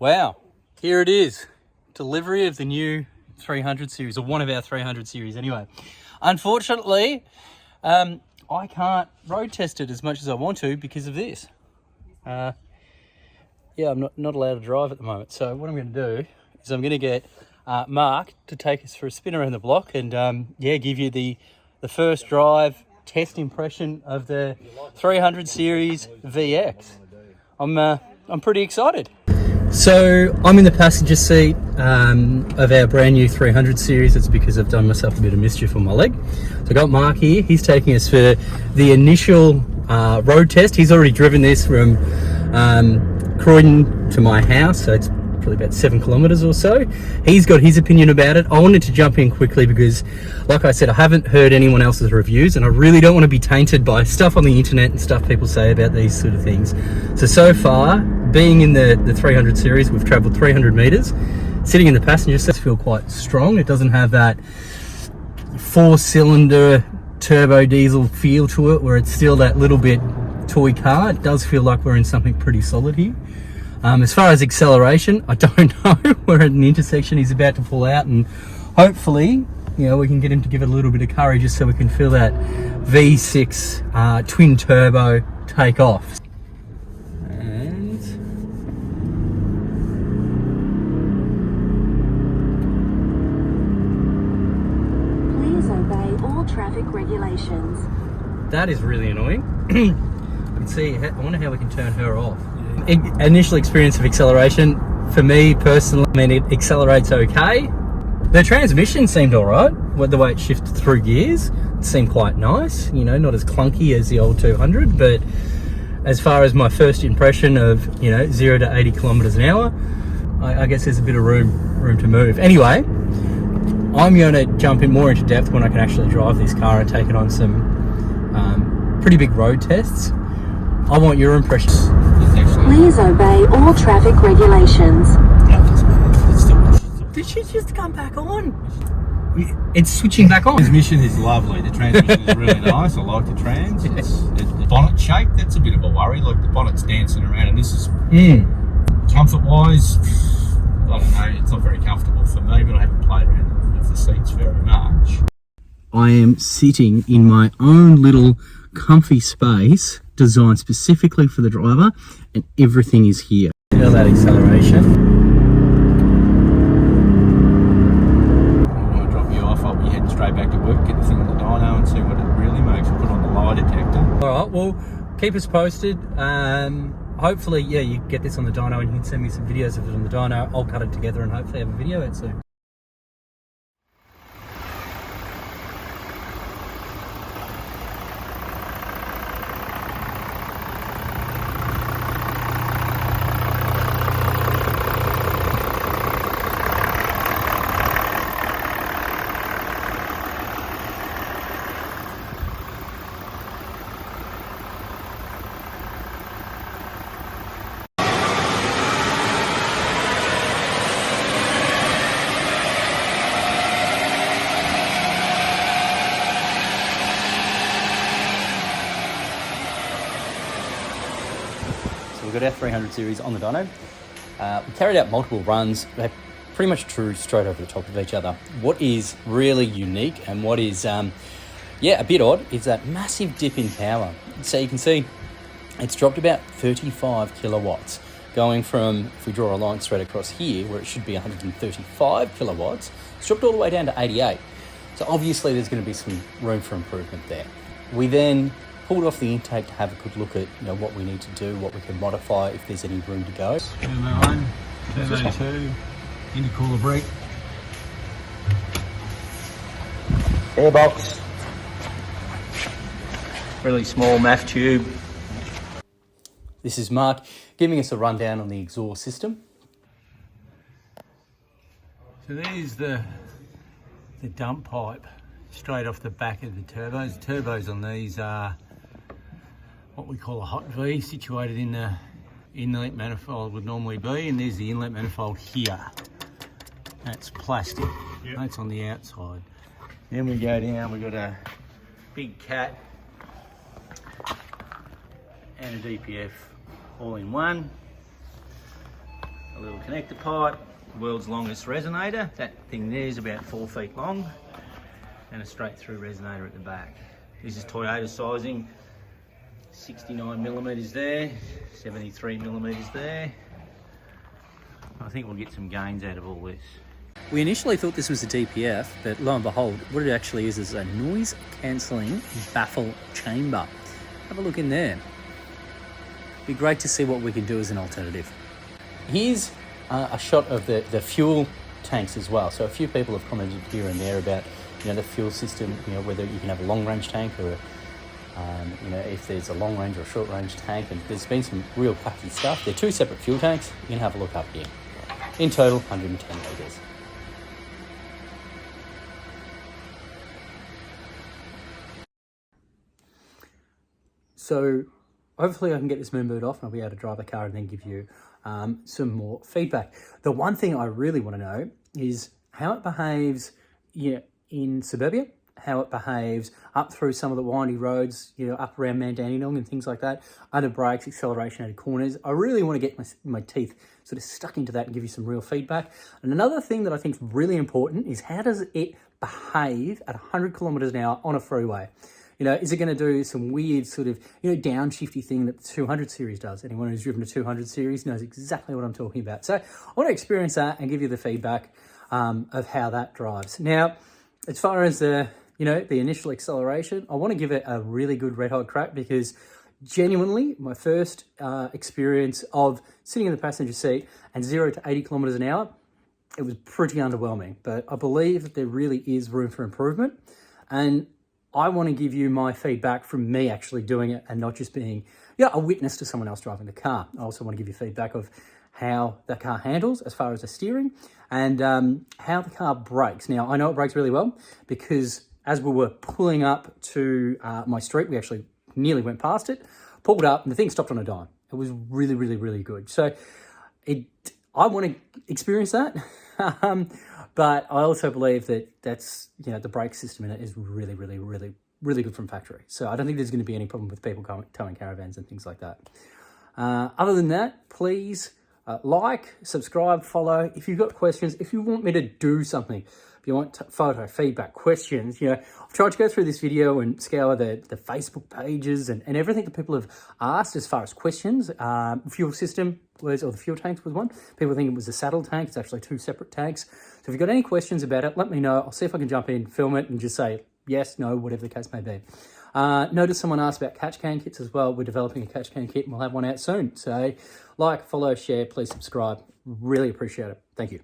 Wow, here it is. Delivery of the new 300 series, or one of our 300 series anyway. Unfortunately, I can't road test it as much as I want to because of this. Yeah, I'm not allowed to drive at the moment. So what I'm going to do is I'm going to get Mark to take us for a spin around the block and yeah, give you the first drive test impression of the 300 series VX. I'm pretty excited. So I'm in the passenger seat of our brand new 300 series. It's because I've done myself a bit of mischief on my leg. So I got Mark here. He's taking us for the initial road test. He's already driven this from Croydon to my house, so it's probably about 7 kilometers or so. He's got his opinion about it. I wanted to jump in quickly because, like I said, I haven't heard anyone else's reviews, and I really don't want to be tainted by stuff on the internet and stuff people say about these sort of things. So far, being in the 300 series, we've traveled 300 meters. Sitting in the passenger seat, feel quite strong. It doesn't have that 4-cylinder turbo diesel feel to it, where it's still that little bit toy car. It does feel like we're in something pretty solid here. As far as acceleration, I don't know. We're at an intersection. He's about to pull out, and hopefully, you know, we can get him to give it a little bit of courage just so we can feel that V6 twin turbo take off. And please obey all traffic regulations. That is really annoying. I can see. I wonder how we can turn her off. Initial experience of acceleration for me personally, I mean, it accelerates okay. The transmission seemed all right, the way it shifted through gears. It seemed quite nice, you know, not as clunky as the old 200, but as far as my first impression of, you know, 0 to 80 kilometers an hour, I guess there's a bit of room to move. Anyway, I'm going to jump in more into depth when I can actually drive this car and take it on some pretty big road tests. I want your impressions. Please obey all traffic regulations. Did she just come back on? It's switching back on. The transmission is lovely. The transmission is really nice. I like the trans. It's bonnet shape. That's a bit of a worry. Like the bonnet's dancing around, and this is comfort-wise, I don't know. It's not very comfortable for me, but I haven't played around with the seats very much. I am sitting in my own little comfy space designed specifically for the driver, and everything is here. Feel that acceleration. I'm going to drop you off. I'll be heading straight back to work, get the thing on the dyno and see what it really makes. I'll put on the lie detector. All right, well, keep us posted. Hopefully, yeah, you get this on the dyno and you can send me some videos of it on the dyno. I'll cut it together and hopefully have a video out soon. We've got our 300 series on the dyno. We carried out multiple runs. They pretty much drew straight over the top of each other. What is really unique and what is, yeah, a bit odd is that massive dip in power. So you can see it's dropped about 35 kilowatts, going from, if we draw a line straight across here, where it should be 135 kilowatts, it's dropped all the way down to 88. So obviously there's going to be some room for improvement there. We then pulled off the intake to have a good look at, you know, what we need to do, what we can modify, if there's any room to go. Turbo 1, Turbo 2, intercooler brake, airbox, really small MAF tube. This is Mark giving us a rundown on the exhaust system. So there's the dump pipe straight off the back of the turbos. The turbos on these are what we call a hot V, situated in the inlet manifold would normally be, and there's the inlet manifold here. That's plastic. Yep. That's on the outside. Then we go down, we've got a big cat and a DPF all in one. a little connector pipe, world's longest resonator. That thing there is about 4 feet long, and a straight through resonator at the back. This is Toyota sizing, 69 millimeters there, 73 millimeters there. I think we'll get some gains out of all this. We initially thought this was a DPF, but lo and behold, what it actually is a noise cancelling baffle chamber. Have a look in there. Be great to see what we can do as an alternative. Here's a shot of the fuel tanks as well. So a few people have commented here and there about, you know, the fuel system, you know, whether you can have a long range tank or, you know, if there's a long range or a short range tank. And there's been some real wacky stuff. They're 2 separate fuel tanks. You can have a look up here. In total, 110 litres. So hopefully I can get this mood off and I'll be able to drive the car and then give you some more feedback. The one thing I really want to know is how it behaves, you know, in suburbia, how it behaves up through some of the windy roads, you know, up around Mandaneyong and things like that, under brakes, acceleration out of corners. I really want to get my teeth sort of stuck into that and give you some real feedback. And another thing that I think is really important is how does it behave at 100 kilometers an hour on a freeway? You know, is it going to do some weird sort of, you know, downshifty thing that the 200 series does? Anyone who's driven a 200 series knows exactly what I'm talking about. So I want to experience that and give you the feedback of how that drives. Now, as far as the, you know, the initial acceleration, I want to give it a really good red hot crack because genuinely my first experience of sitting in the passenger seat and 0 to 80 kilometers an hour, it was pretty underwhelming. But I believe that there really is room for improvement. And I want to give you my feedback from me actually doing it and not just being, you know, a witness to someone else driving the car. I also want to give you feedback of how the car handles as far as the steering and how the car brakes. Now, I know it brakes really well because as we were pulling up to my street, we actually nearly went past it, pulled up, and the thing stopped on a dime. It was really, really, really good. So I want to experience that. But I also believe that that's, you know, the brake system in it is really, really, really, really good from factory. So I don't think there's going to be any problem with people towing caravans and things like that. Other than that, please like, subscribe, follow. If you've got questions, if you want me to do something, if you want photo, feedback, questions, you know, I've tried to go through this video and scour the Facebook pages and everything that people have asked as far as questions. Fuel system was, or the fuel tanks was one. People think it was a saddle tank. It's actually 2 separate tanks. So if you've got any questions about it, let me know. I'll see if I can jump in, film it, and just say yes, no, whatever the case may be. Notice someone asked about catch can kits as well. We're developing a catch can kit and we'll have one out soon. So like, follow, share, please subscribe. Really appreciate it. Thank you.